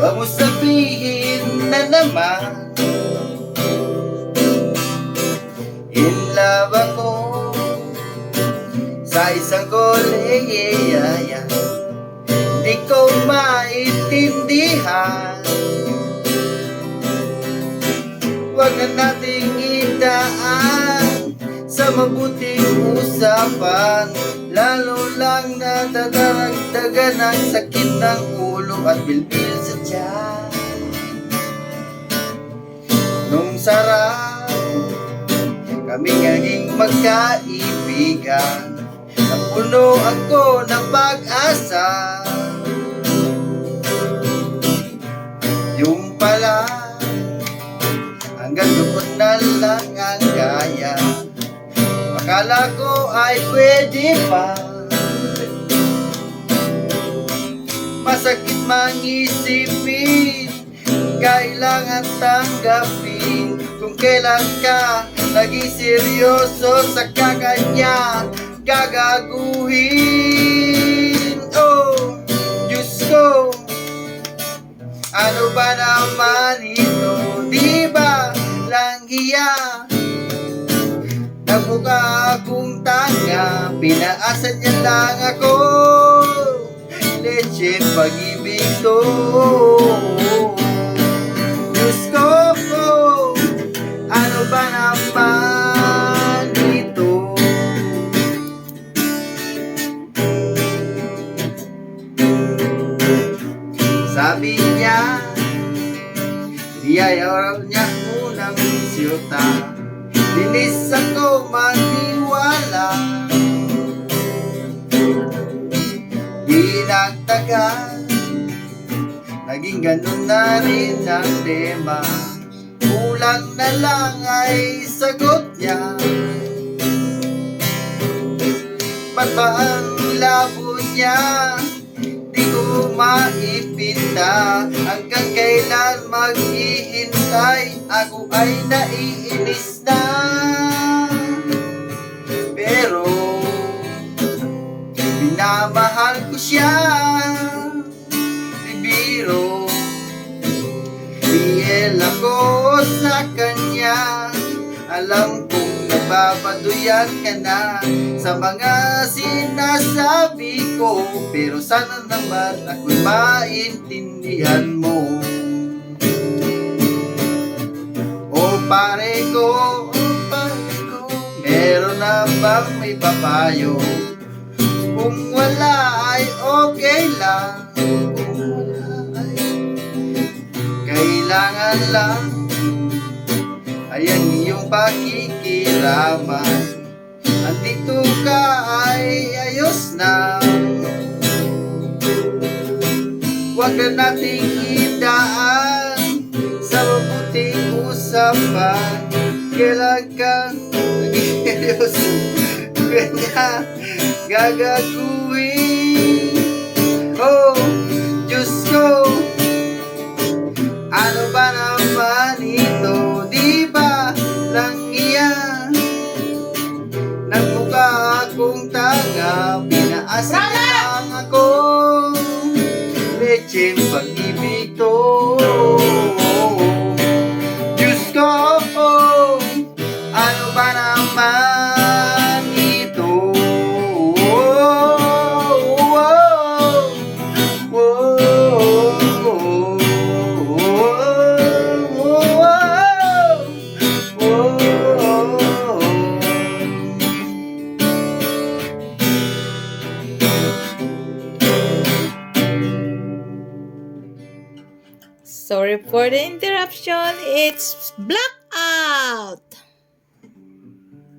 Wag mo sabihin na naman in love ako sa isang kolehiya. Di ko maintindihan. Wag na nating idaan sa mabuting usapan, lalo lang natadaragdagan ng sakit ng ulo at bilbil sa tiyan. Nung sarap kami naging magkaibigan, napuno ako ng pag-asa. Yung pala hanggang doon na lang ang kaya. Akala ko ay pwede pa. Masakit mang isipin, kailangan tanggapin kung kailan ka naging seryoso sa kakanya gagaguhin. Oh, Diyos ko, ano ba naman ito? Di ba lang hiya? Nagmukha akong tanga, pinaasan niya lang ako. Leche pag-ibig to. Diyos ko, ano ba naman ito? Sabi niya, ayaw niya unang siyota. Bilis ako maniwala. Di nagtagal, naging ganun na rin ang tema. Kulang na lang ay sagot niya. Ba't ba ang labo niya? Di ko maipinta. Hanggang kailan maghihintay? Ako ay naiinis na. Pero minamahal ko siya. Bibiro Biel ako sa kanya. Alam kong napapaduyan ka na sa mga sinasabi ko, pero sana naman ako'y maintindihan mo. O pare ko, meron na bang may papayo? Kung wala ay okay lang. Kung wala ay kailangan lang ay ang iyong pakikiraman. Andito ka ay ayos na. Huwag na nating idaan sa mabuting usapan. Kailan ka nag-iayos kanya gagaguhin. Oh, Diyos ko, ano ba naman ito? Di ba lang iyan? Nagmukha akong tanga, pinaasa lang ako. Lecheng pag-ibig to. Diyos ko, ano ba naman ito? Sorry for the interruption. It's blackout.